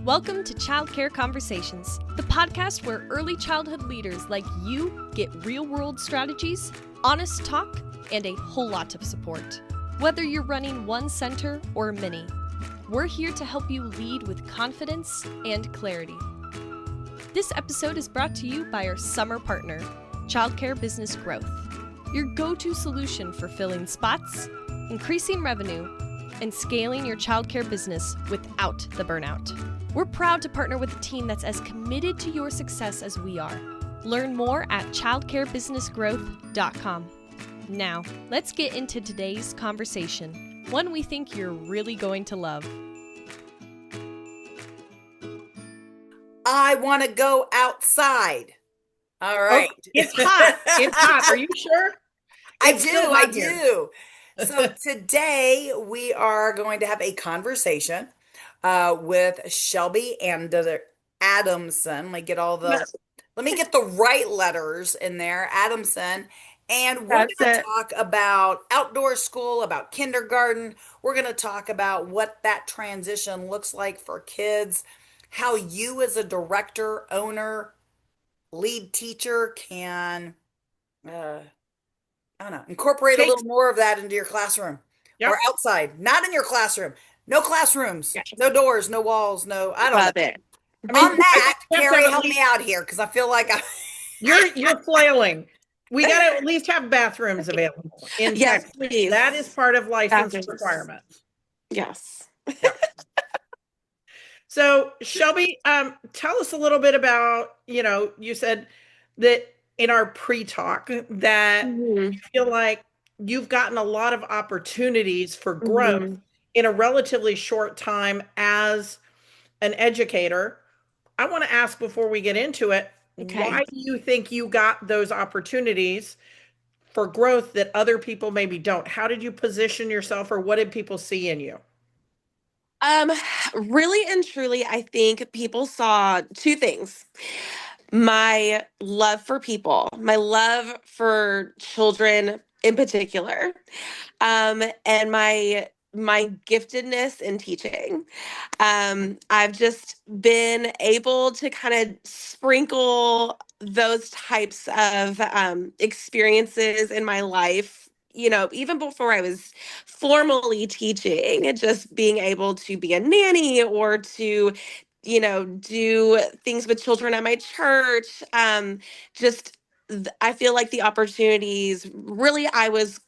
Welcome to Childcare Conversations, the podcast where early childhood leaders like you get real-world strategies, honest talk, and a whole lot of support. Whether you're running one center or many, we're here to help you lead with confidence and clarity. This episode is brought to you by our summer partner, Childcare Business Growth, your go-to solution for filling spots, increasing revenue, and scaling your childcare business without the burnout. We're proud to partner with a team that's as committed to your success as we are. Learn more at childcarebusinessgrowth.com. Now, let's get into today's conversation, one we think you're really going to love. I want to go outside. All right. Oh, it's hot. It's hot. Are you sure? I do. So today we are going to have a conversation with Shelby and Adamson. Let me get the right letters in there. Adamson. And we're going to talk about outdoor school, about kindergarten. We're going to talk about what that transition looks like for kids, how you as a director, owner, lead teacher can, incorporate a little more of that into your classroom or outside, not in your classroom. No classrooms, no doors, no walls, I don't know. It. On that, Carrie, help me out here because I feel like you're flailing. We got to at least have bathrooms available. Yes, please. That is part of license requirements. Yes. So, Shelby, tell us a little bit about, you said that in our pre-talk that you feel like you've gotten a lot of opportunities for growth in a relatively short time as an educator. I want to ask before we get into it, why do you think you got those opportunities for growth that other people maybe don't? How did you position yourself, or what did people see in you? Really and truly, I think people saw two things. My love for people, my love for children in particular, and my giftedness in teaching. I've just been able to kind of sprinkle those types of experiences in my life, even before I was formally teaching, and just being able to be a nanny or to do things with children at my church. I feel like the opportunities, really, I was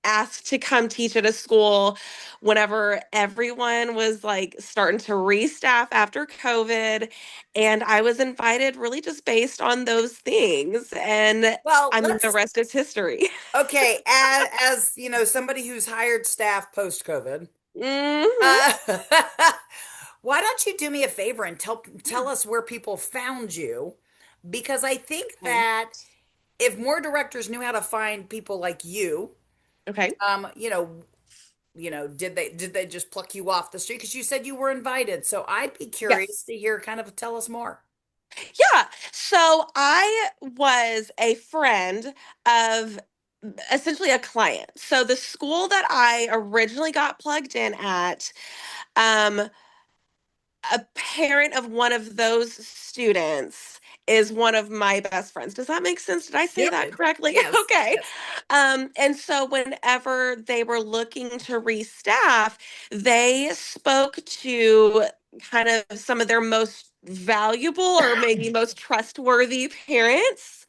asked to come teach at a school whenever everyone was like starting to restaff after COVID. And I was invited really just based on those things. And the rest is history. Okay. As somebody who's hired staff post-COVID, why don't you do me a favor and tell us where people found you? Because I think that if more directors knew how to find people like you, did they just pluck you off the street? Because you said you were invited. So I'd be curious to hear, tell us more. Yeah. So I was a friend of essentially a client. So the school that I originally got plugged in at, a parent of one of those students is one of my best friends. Does that make sense? Did I say that correctly? Yes. Okay. Yes. And so whenever they were looking to restaff, they spoke to kind of some of their most valuable or maybe most trustworthy parents,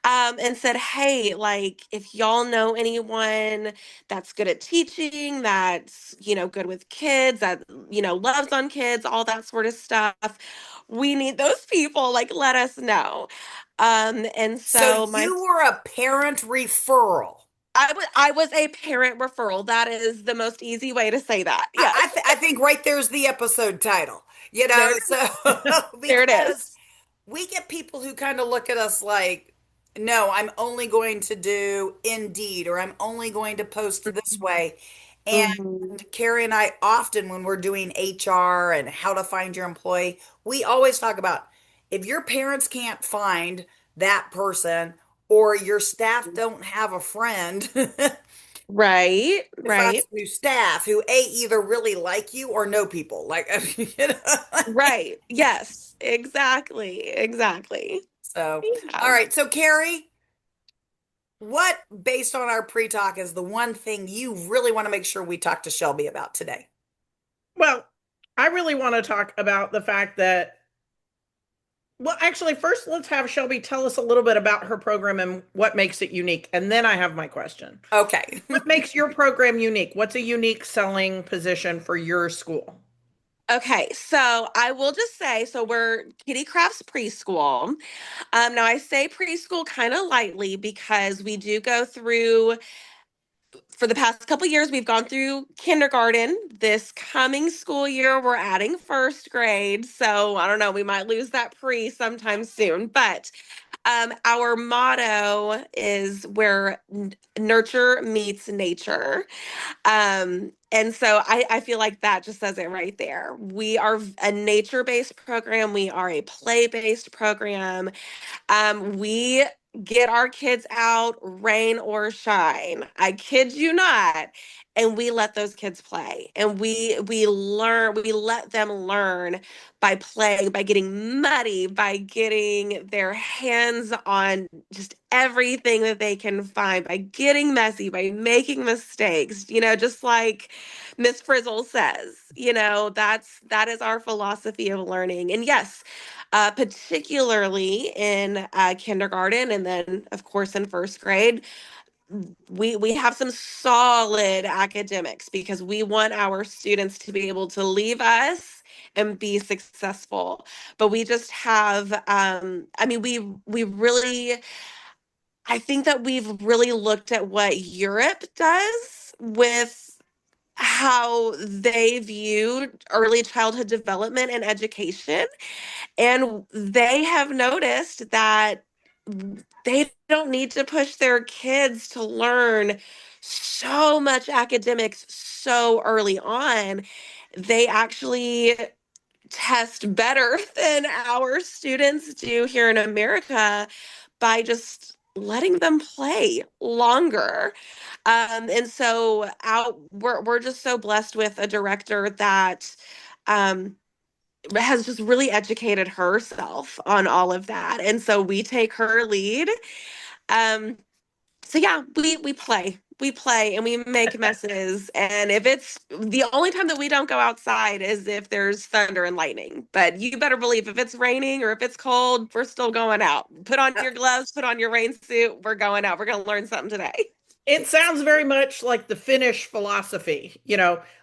and said, hey, like, if y'all know anyone that's good at teaching, that's, good with kids, that, loves on kids, all that sort of stuff, we need those people, like, let us know. And so you were a parent referral. I was a parent referral. That is the most easy way to say that. Yeah. I think right there's the episode title, there it is. We get people who kind of look at us like, no, I'm only going to do Indeed, or I'm only going to post this way. And Carrie and I often, when we're doing HR and how to find your employee, we always talk about, if your parents can't find that person, or your staff don't have a friend, Right, It's lots right, of new staff who either really like you or know people. Like, you know. right. Yes, exactly, exactly. So, Yeah. all right. So, Carrie, what, based on our pre-talk, is the one thing you really want to make sure we talk to Shelby about today? Well, I really want to talk about the fact that, well, actually, first let's have Shelby tell us a little bit about her program and what makes it unique. And then I have my question. Okay. What makes your program unique? What's a unique selling position for your school? Okay, so I will just say, so we're Kitty Crafts Preschool. Now I say preschool kind of lightly because we do go through, for the past couple years, we've gone through kindergarten. This coming school year, we're adding first grade. So I don't know, we might lose that pre sometime soon. But our motto is where nurture meets nature. And so I feel like that just says it right there. We are a nature-based program. We are a play-based program. We get our kids out, rain or shine. I kid you not. And we let those kids play. And we learn, we let them learn by playing, by getting muddy, by getting their hands on just everything that they can find, by getting messy, by making mistakes, just like Miss Frizzle says, that is our philosophy of learning. And yes, particularly in kindergarten and then, of course, in first grade, we have some solid academics because we want our students to be able to leave us and be successful. But we just have, I mean, we really, I think that we've really looked at what Europe does with how they view early childhood development and education. And they have noticed that they don't need to push their kids to learn so much academics so early on. They actually test better than our students do here in America by just letting them play longer. And so we're just so blessed with a director that um, has just really educated herself on all of that. And so we take her lead. Um, so yeah, we play. We play and we make messes. And if it's the only time that we don't go outside is if there's thunder and lightning. But you better believe if it's raining or if it's cold, we're still going out. Put on your gloves, put on your rain suit. We're going out. We're going to learn something today. It sounds very much like the Finnish philosophy,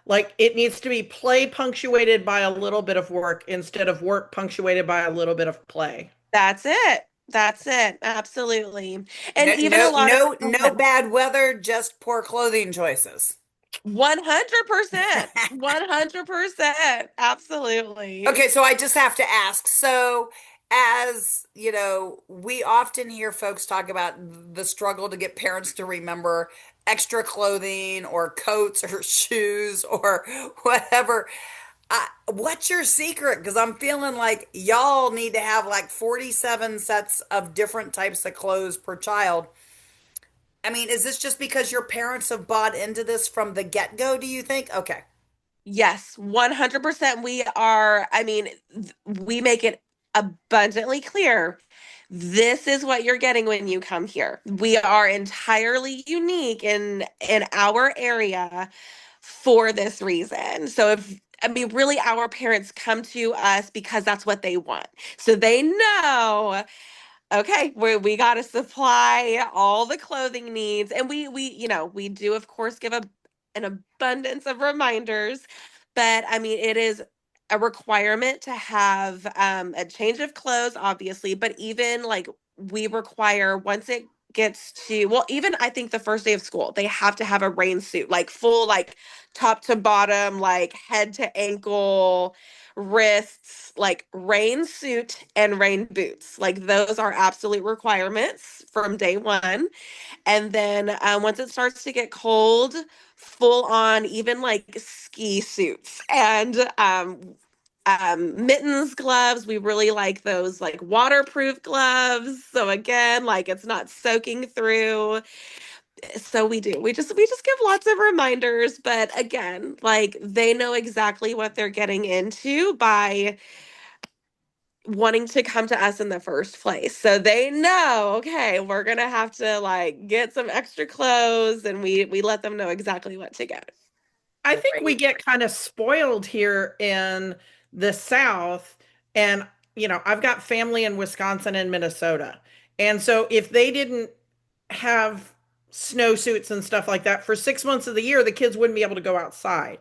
like it needs to be play punctuated by a little bit of work instead of work punctuated by a little bit of play. That's it. That's it. Absolutely. And No, even a no, lot of no, go no ahead. bad weather, just poor clothing choices. 100%. 100%. Absolutely. Okay, so I just have to ask. So, as you know, we often hear folks talk about the struggle to get parents to remember extra clothing or coats or shoes or whatever. What's your secret? Because I'm feeling like y'all need to have like 47 sets of different types of clothes per child. I mean, is this just because your parents have bought into this from the get-go, do you think? Okay. Yes, 100%. We make it abundantly clear. This is what you're getting when you come here. We are entirely unique in our area for this reason. So really our parents come to us because that's what they want. So they know, okay, we got to supply all the clothing needs, and we do of course give an abundance of reminders, but I mean it is a requirement to have a change of clothes, obviously, but even like we require once it gets to, well, even I think the first day of school they have to have a rain suit, like full, like top to bottom, like head to ankle, wrists, like rain suit and rain boots. Like those are absolute requirements from day one. And then once it starts to get cold, full on, even like ski suits and mittens, gloves. We really like those like waterproof gloves. So again, like it's not soaking through. So we do. We just give lots of reminders, but again, like they know exactly what they're getting into by wanting to come to us in the first place. So they know, okay, we're going to have to like get some extra clothes, and we let them know exactly what to get. I think we Great. get kind of spoiled here in the South. And, I've got family in Wisconsin and Minnesota. And so if they didn't have snowsuits and stuff like that for 6 months of the year, the kids wouldn't be able to go outside.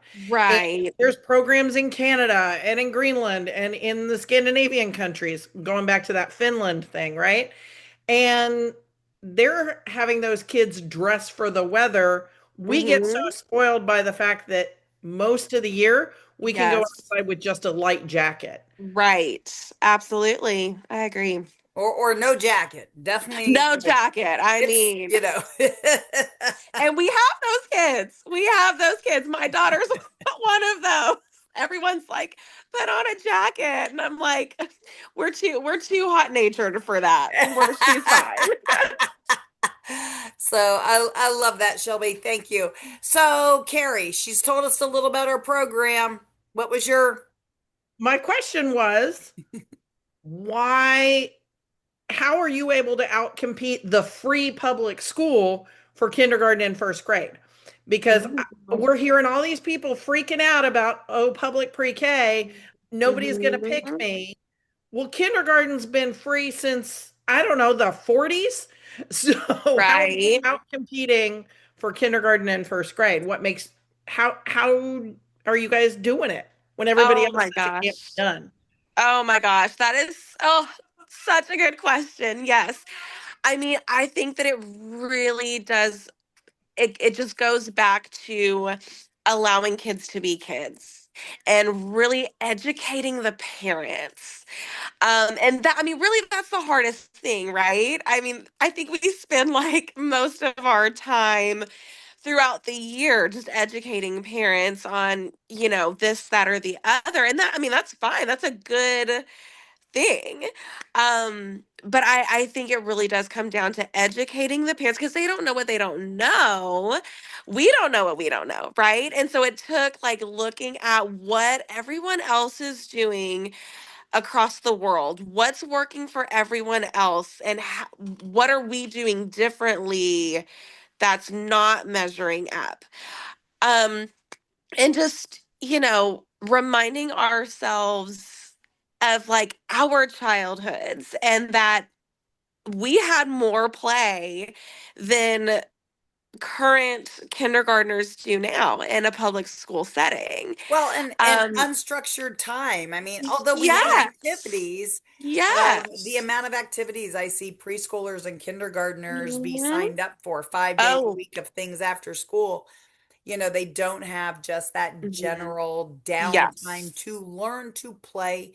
And Right. there's programs in Canada and in Greenland and in the Scandinavian countries, going back to that Finland thing, right? And they're having those kids dress for the weather. We get so Mm-hmm. spoiled by the fact that most of the year we can go Yes. outside with just a light jacket. Right. Absolutely. I agree. Or no jacket. Definitely, No jacket. I it's, mean, and we have those kids. We have those kids. My daughter's one of those. Everyone's like, put on a jacket. And I'm like, we're too hot natured for that. She's fine. So I love that, Shelby. Thank you. So Carrie, she's told us a little about her program. What was your My question was, why, how are you able to outcompete the free public school for kindergarten and first grade? Because we're hearing all these people freaking out about, oh, public pre-K, nobody's going to pick Mhm. me. Well, kindergarten's been free since, I don't know, the 40s. So how are you Right. out competing for kindergarten and first grade? How are you guys doing it when everybody Oh else my says it can't be gosh. done? Oh my gosh. That is such a good question. Yes. I mean, I think that it really does it just goes back to allowing kids to be kids and really educating the parents. And that, I mean, really, that's the hardest thing, right? I mean, I think we spend like most of our time throughout the year just educating parents on, this, that, or the other. And that, I mean, that's fine. That's a good thing. But I think it really does come down to educating the parents because they don't know what they don't know. We don't know what we don't know, right? And so it took like looking at what everyone else is doing across the world, what's working for everyone else, and what are we doing differently that's not measuring up. Um, and just, reminding ourselves of like our childhoods and that we had more play than current kindergartners do now in a public school setting. well and Um, unstructured time? I mean, although we had yes. activities, the Yes. amount of activities I see preschoolers and kindergartners be Mhm. signed up for 5 days a Oh, week of things after school, they don't have just that mhm. general downtime Yes. to learn to play,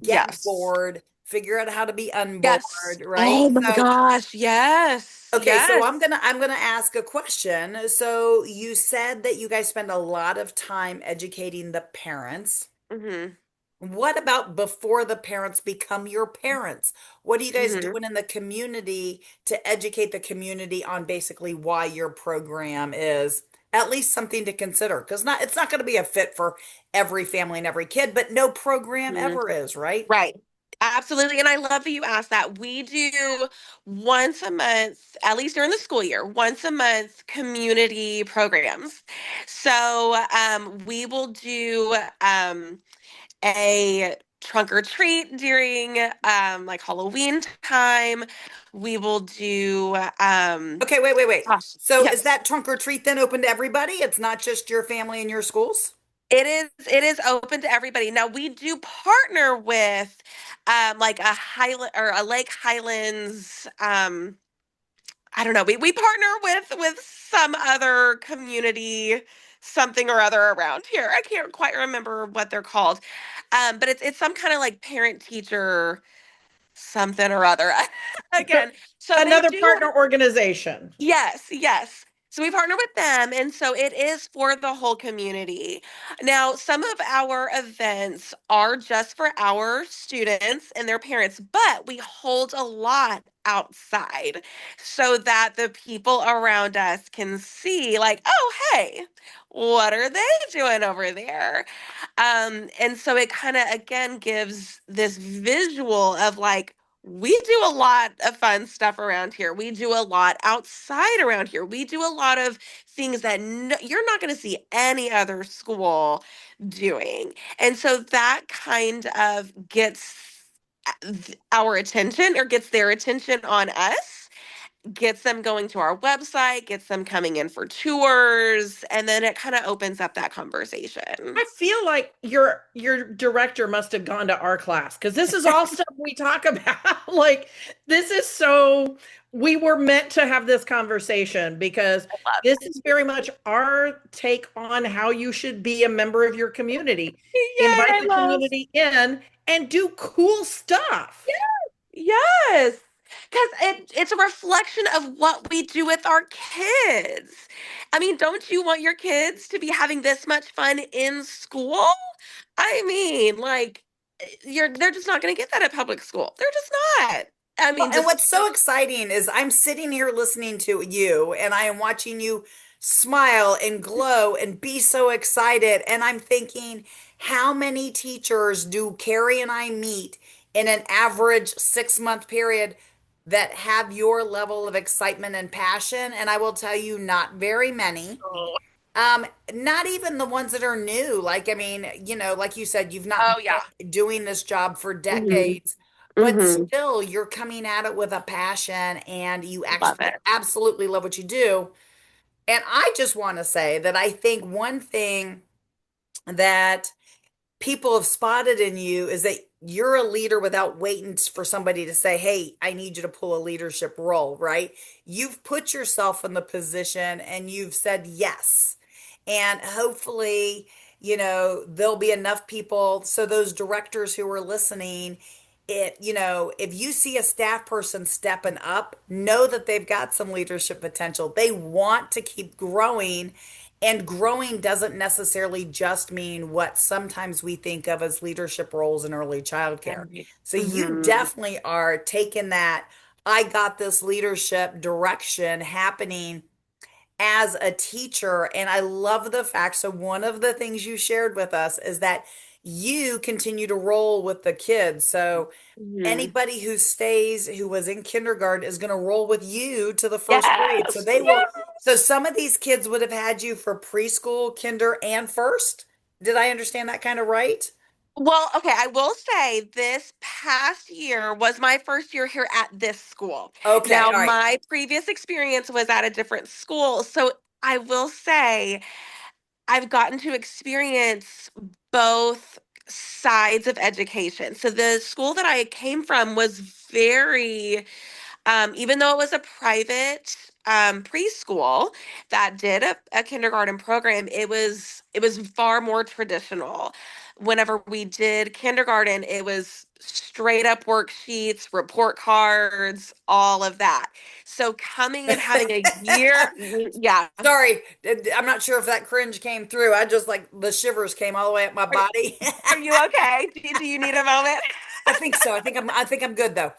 get Yes. bored, figure out how to be Yes. unbored, right? Oh my So, gosh. Yes. okay, so I'm Yes. gonna I'm gonna ask a question. So you said that you guys spend a lot of time educating the parents. Hmm. What about before the parents become your parents? What are you guys Hmm. doing in the community to educate the community on basically why your program is at least something to consider? Because it's not going to be a fit for every family and every kid, but no program ever is, right? Right. Absolutely. And I love that you asked that. We do once a month, at least during the school year, once a month community programs. So we will do a trunk or treat during like Halloween time. We will do Okay, wait. gosh, So is yes. that trunk or treat then open to everybody? It's not just your family and your schools? It is open to everybody. Now we do partner with like a Highland or a Lake Highlands I don't know. We partner with some other community something or other around here. I can't quite remember what they're called. But it's some kind of like parent teacher something or other. Again, so they Another do. partner organization. Yes, yes. So we partner with them, and so it is for the whole community. Now, some of our events are just for our students and their parents, but we hold a lot outside so that the people around us can see, like, oh, hey, what are they doing over there? And so it kind of again gives this visual of like, we do a lot of fun stuff around here. We do a lot outside around here. We do a lot of things that you're not going to see any other school doing. And so that kind of gets our attention or gets their attention on us, gets them going to our website, gets them coming in for tours, and then it kind of opens up that conversation. I feel like your director must have gone to our class because this is all stuff we talk about. Like this is so we were meant to have this conversation because this is very much our take on how you should be a member of your community. Yay, Invite I the love. community in and do cool stuff. Yes. Because it's a reflection of what we do with our kids. I mean, don't you want your kids to be having this much fun in school? I mean, like, they're just not going to get that at public school. They're just not. I Well, mean, and just what's so exciting is I'm sitting here listening to you and I am watching you smile and glow and be so excited. And I'm thinking, how many teachers do Carrie and I meet in an average 6 month period that have your level of excitement and passion? And I will tell you, not very many. Not even the ones that are new. Like, I mean, like you said, you've not oh yeah. been doing this job for Hmm. decades, but Hmm. still you're coming at it with a passion and you Love actually it. absolutely love what you do. And I just want to say that I think one thing that people have spotted in you is that you're a leader without waiting for somebody to say, hey, I need you to pull a leadership role, right? You've put yourself in the position and you've said yes. And hopefully, there'll be enough people. So those directors who are listening, if you see a staff person stepping up, know that they've got some leadership potential. They want to keep growing, and growing doesn't necessarily just mean what sometimes we think of as leadership roles in early childcare. So you Hmm. definitely are taking that, I got this leadership direction happening as a teacher. And I love the fact. So, one of the things you shared with us is that you continue to roll with the kids. So, Hmm. anybody who stays who was in kindergarten is going to roll with you to the first grade. So, Yes. they will. So, Yes. some of these kids would have had you for preschool, kinder, and first. Did I understand that kind of right? Well, okay, I will say this past year was my first year here at this school. Okay. Now, All right. my previous experience was at a different school. So I will say I've gotten to experience both sides of education. So the school that I came from was very even though it was a private preschool that did a kindergarten program, it was far more traditional. Whenever we did kindergarten, it was straight up worksheets, report cards, all of that. So coming and having a year, yeah. Sorry, I'm not sure if that cringe came through. I just like the shivers came all the way up my Are, body. are you okay? Do you need a moment? I think so. I think I'm good though.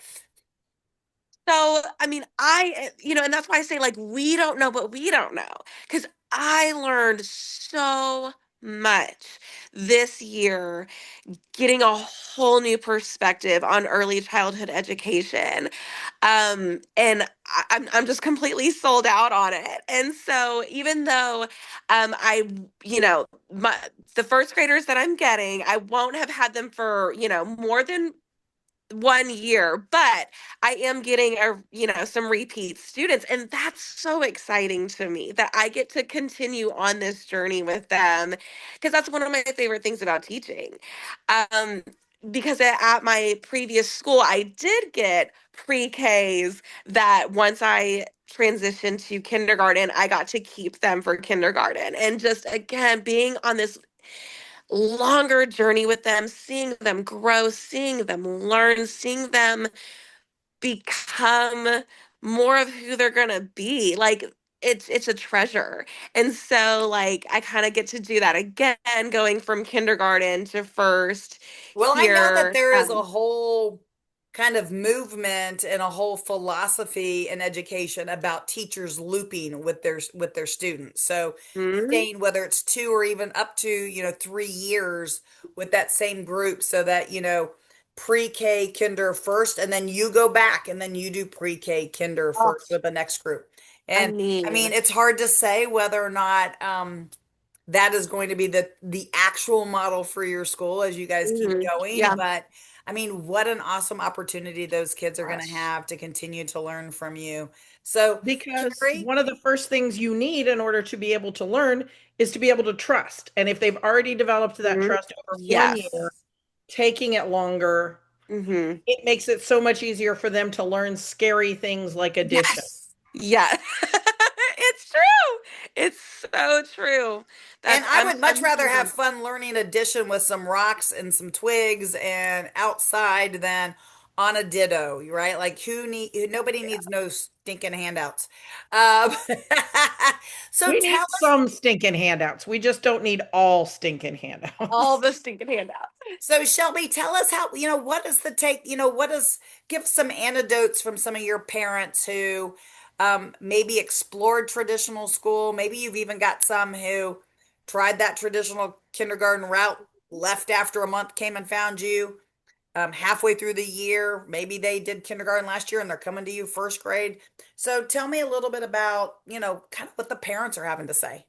So, I mean, and that's why I say, like, we don't know what we don't know. Because I learned so much this year, getting a whole new perspective on early childhood education. And I'm just completely sold out on it. And so, even though my the first graders that I'm getting, I won't have had them for, more than 1 year, but I am getting some repeat students, and that's so exciting to me that I get to continue on this journey with them, because that's one of my favorite things about teaching. Um, because at my previous school, I did get pre-Ks that once I transitioned to kindergarten, I got to keep them for kindergarten, and just again being on this longer journey with them, seeing them grow, seeing them learn, seeing them become more of who they're gonna be. Like it's a treasure. And so like I kind of get to do that again, going from kindergarten to first Well, I know that here. there is a whole kind of movement and a whole philosophy in education about teachers looping with their students. So Mhm. staying, whether it's 2 or even up to 3 years with that same group, so that pre-K kinder first, and then you go back and then you do pre-K kinder Oh, first with the next group. I And I mean, mean, it's hard to say whether or not that is going to be the actual model for your school as you guys keep going. yeah, But I mean, what an awesome opportunity those kids are going to gosh. have to continue to learn from you. So, Because Carrie, one of the first things you need in order to be able to learn is to be able to trust. And if they've already developed that Mhm. trust over 1 year, Yes. taking it longer, Hmm. it makes it so much easier for them to learn scary things like addition. Yes. Yeah. It's true. It's so true. and That's I would much I'm rather huge have on. fun learning addition with some rocks and some twigs and outside than on a ditto, right? Like nobody needs no stinking handouts. Um, so We tell need us, some stinking handouts. We just don't need all stinking All handouts. the stinking handouts. so Shelby, tell us how, what is the take, what is, give some anecdotes from some of your parents who maybe explored traditional school. Maybe you've even got some who tried that traditional kindergarten route, left after a month, came and found you halfway through the year. Maybe they did kindergarten last year and they're coming to you first grade. So tell me a little bit about, kind of what the parents are having to say.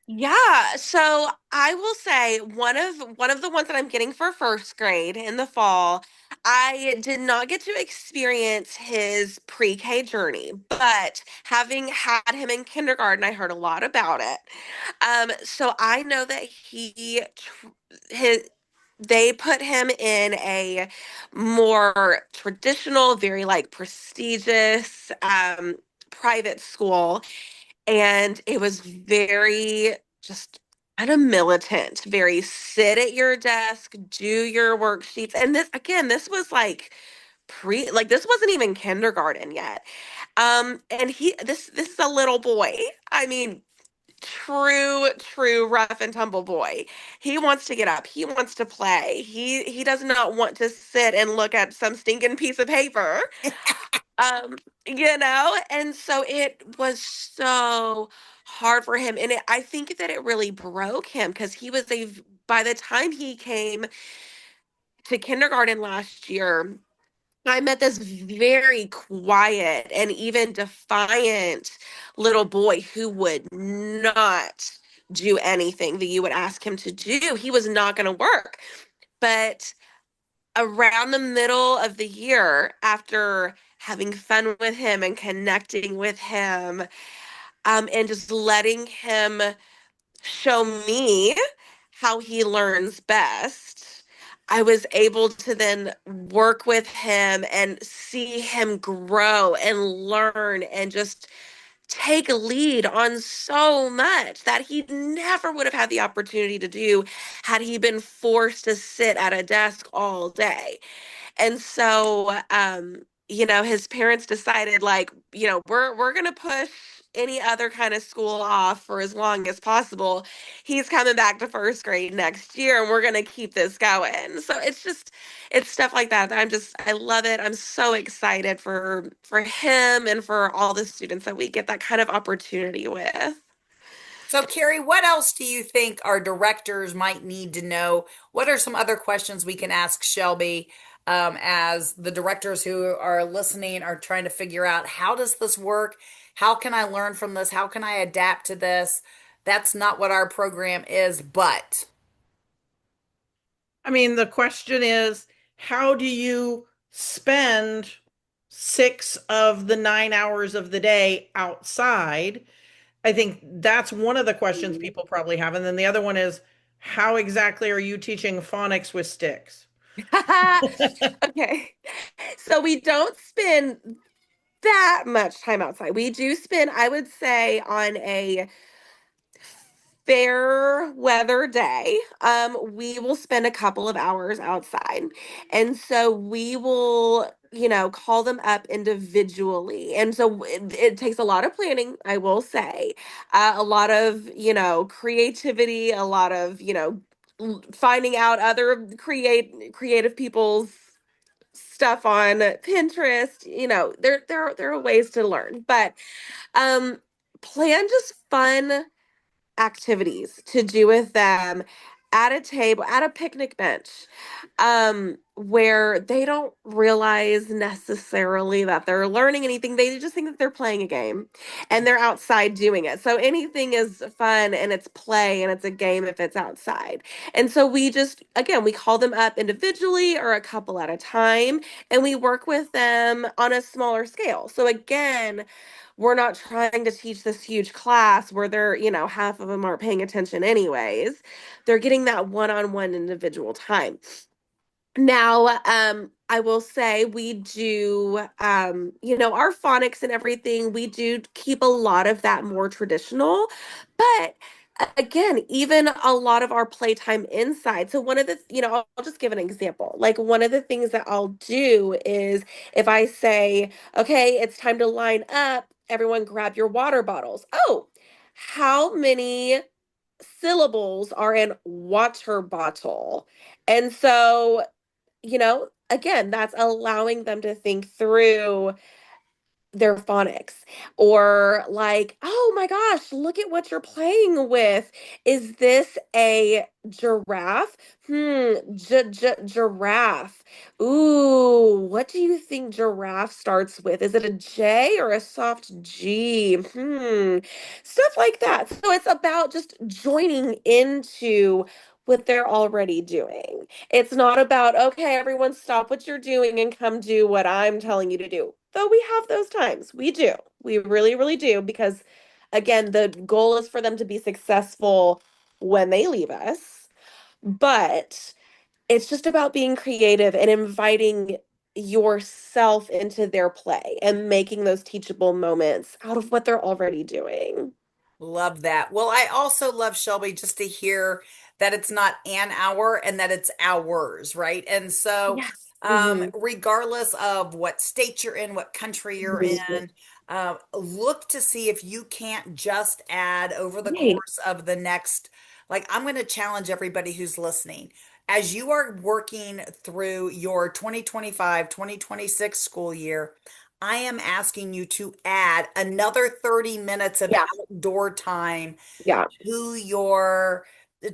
Yeah, so I will say one of the ones that I'm getting for first grade in the fall, I did not get to experience his pre-K journey, but having had him in kindergarten, I heard a lot about it. So I know that his they put him in a more traditional, very like prestigious private school, and it was very just kind of militant, very sit at your desk, do your worksheets. And this again, this was like like this wasn't even kindergarten yet. And this is a little boy. I mean, true rough and tumble boy. He wants to get up. He wants to play. He does not want to sit and look at some stinking piece of paper. Um, and so it was so hard for him. And I think that it really broke him because by the time he came to kindergarten last year, I met this very quiet and even defiant little boy who would not do anything that you would ask him to do. He was not going to work. But around the middle of the year, after having fun with him and connecting with him, and just letting him show me how he learns best, I was able to then work with him and see him grow and learn and just take a lead on so much that he never would have had the opportunity to do had he been forced to sit at a desk all day. And so, his parents decided like, we're gonna push any other kind of school off for as long as possible. He's coming back to first grade next year, and we're gonna keep this going. So it's stuff like that that I love it. I'm so excited for him and for all the students that we get that kind of opportunity with. So, Carrie, what else do you think our directors might need to know? What are some other questions we can ask Shelby as the directors who are listening are trying to figure out how does this work? How can I learn from this? How can I adapt to this? That's not what our program is, but. I mean, the question is, how do you spend 6 of the 9 hours of the day outside? I think that's one of the questions people probably have. And then the other one is, how exactly are you teaching phonics with sticks? Okay. So we don't spend that much time outside. We do spend, I would say, on a fair weather day, we will spend a couple of hours outside. And so we will, call them up individually. And so it takes a lot of planning, I will say, a lot of, creativity, a lot of, finding out other creative people's stuff on Pinterest. There are ways to learn, but um, plan just fun activities to do with them at a table, at a picnic bench, where they don't realize necessarily that they're learning anything. They just think that they're playing a game and they're outside doing it. So anything is fun and it's play and it's a game if it's outside. And so we just, again, we call them up individually or a couple at a time, and we work with them on a smaller scale. So again, we're not trying to teach this huge class where half of them aren't paying attention anyways. They're getting that one-on-one individual time. Now, I will say we do, our phonics and everything, we do keep a lot of that more traditional, but again, even a lot of our playtime inside. So one of the, I'll just give an example. Like one of the things that I'll do is if I say, okay, it's time to line up, everyone grab your water bottles. Oh, how many syllables are in water bottle? And so again, that's allowing them to think through their phonics, or like, oh my gosh, look at what you're playing with. Is this a giraffe? Giraffe. Ooh, what do you think giraffe starts with? Is it a J or a soft G? Stuff like that. So it's about just joining into what they're already doing. It's not about, okay, everyone stop what you're doing and come do what I'm telling you to do. Though we have those times. We do. We really, really do. Because again, the goal is for them to be successful when they leave us. But it's just about being creative and inviting yourself into their play and making those teachable moments out of what they're already doing. Love that. Well, I also love, Shelby, just to hear that it's not an hour and that it's hours, right? And so, Yes. Hmm. regardless of what state you're in, what country you're in, look to see if you can't just add over the Right. course of the next, like, I'm going to challenge everybody who's listening. As you are working through your 2025, 2026 school year, I am asking you to add another 30 minutes of Yeah. outdoor time Yeah. to your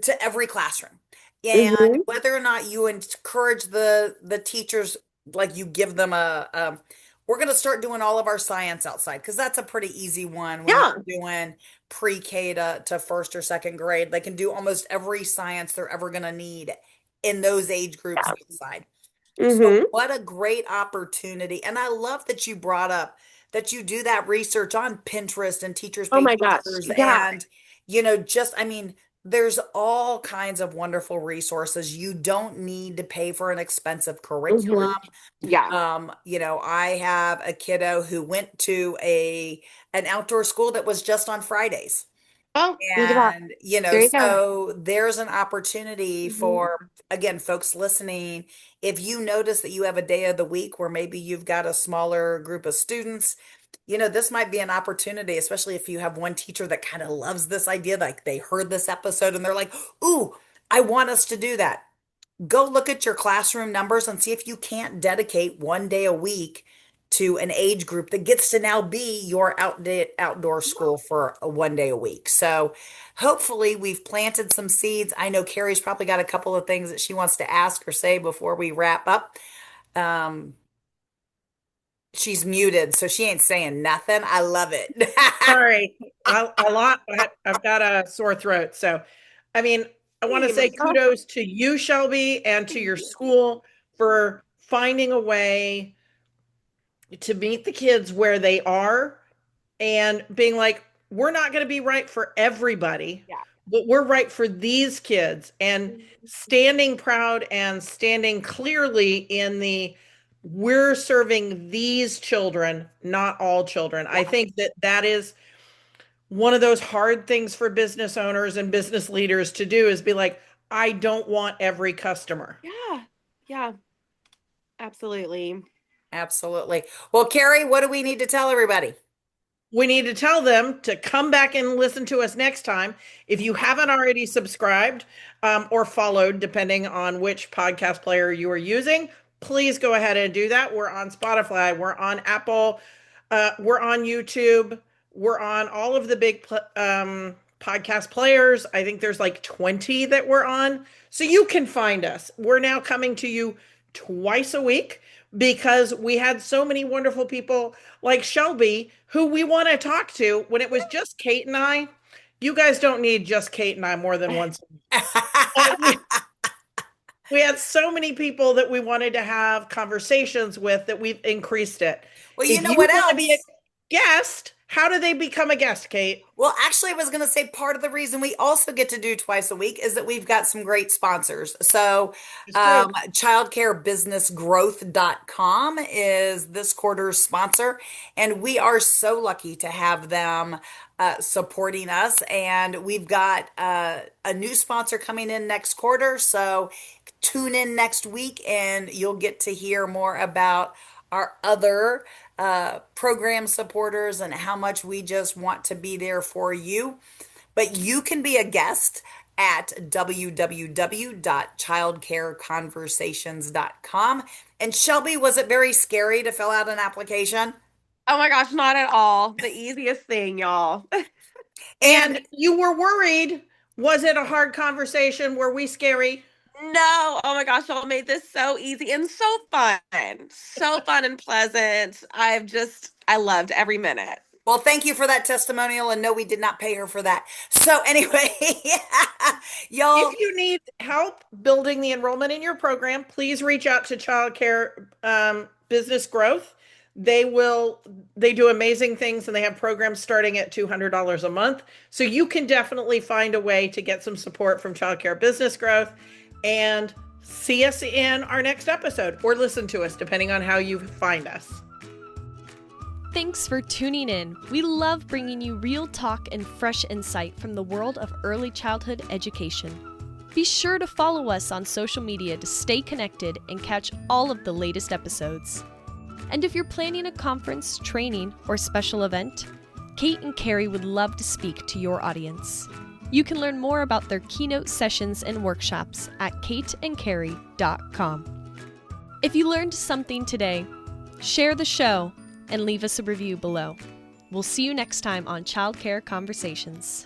to every classroom. And Hmm. whether or not you encourage the teachers, like you give them we're going to start doing all of our science outside because that's a pretty easy one when Yeah. you're doing pre-K to first or second grade. They can do almost every science they're ever going to need in those age groups Yeah. outside. So Hmm. what a great opportunity. And I love that you brought up that you do that research on Pinterest and teachers Oh pay my gosh. teachers Yeah. and just I mean there's all kinds of wonderful resources. You don't need to pay for an expensive curriculum. Hmm. Yeah. I have a kiddo who went to an outdoor school that was just on Fridays. Oh, look at that. And, There you go. so there's an opportunity Hmm. for, again, folks listening. If you notice that you have a day of the week where maybe you've got a smaller group of students, this might be an opportunity, especially if you have one teacher that kind of loves this idea, like they heard this episode and they're like, ooh, I want us to do that. Go look at your classroom numbers and see if you can't dedicate one day a week to an age group that gets to now be your outdoor school for one day a week. So hopefully we've planted some seeds. I know Carrie's probably got a couple of things that she wants to ask or say before we wrap up. Um, she's muted, so she ain't saying nothing. I love it. Sorry, I've got a sore throat. So, I mean, I want to Same. say Oh, kudos to you, Shelby, and to thank your you. school for finding a way to meet the kids where they are and being like, we're not going to be right for everybody, Yeah. but we're right for these kids, and standing proud and standing clearly in the we're serving these children, not all children. I Yeah. think that is one of those hard things for business owners and business leaders to do, is be like, I don't want every customer. Yeah. Yeah. Absolutely. Absolutely. Well, Carrie, what do we need to tell everybody? We need to tell them to come back and listen to us next time. If you haven't already subscribed or followed, depending on which podcast player you are using, please go ahead and do that. We're on Spotify, we're on Apple, we're on YouTube, we're on all of the big podcast players. I think there's like 20 that we're on. So you can find us. We're now coming to you twice a week because we had so many wonderful people like Shelby who we want to talk to. When it was just Kate and I, you guys don't need just Kate and I more than once a week. We had so many people that we wanted to have conversations with that we've increased it. Well, you know what else? To be a guest, how do they become a guest, Kate? Well, actually, I was going to say part of the reason we also get to do twice a week is that we've got some great sponsors. So, childcarebusinessgrowth.com is this quarter's sponsor, and we are so lucky to have them supporting us. And we've got a new sponsor coming in next quarter. So, tune in next week, and you'll get to hear more about our other program supporters and how much we just want to be there for you. But you can be a guest at www.childcareconversations.com. And Shelby, was it very scary to fill out an application? Oh my gosh, not at all. The easiest thing, y'all. And you were worried. Was it a hard conversation? Were we scary? No. Oh my gosh, y'all made this so easy and so fun. So fun and pleasant. I loved every minute. Well, thank you for that testimonial. And no, we did not pay her for that. So anyway, y'all. If you need help building the enrollment in your program, please reach out to Childcare Business Growth. They do amazing things, and they have programs starting at $200 a month. So you can definitely find a way to get some support from Childcare Business Growth. And see us in our next episode, or listen to us, depending on how you find us. Thanks for tuning in. We love bringing you real talk and fresh insight from the world of early childhood education. Be sure to follow us on social media to stay connected and catch all of the latest episodes. And if you're planning a conference, training, or special event, Kate and Carrie would love to speak to your audience. You can learn more about their keynote sessions and workshops at kateandcarrie.com. If you learned something today, share the show and leave us a review below. We'll see you next time on Childcare Conversations.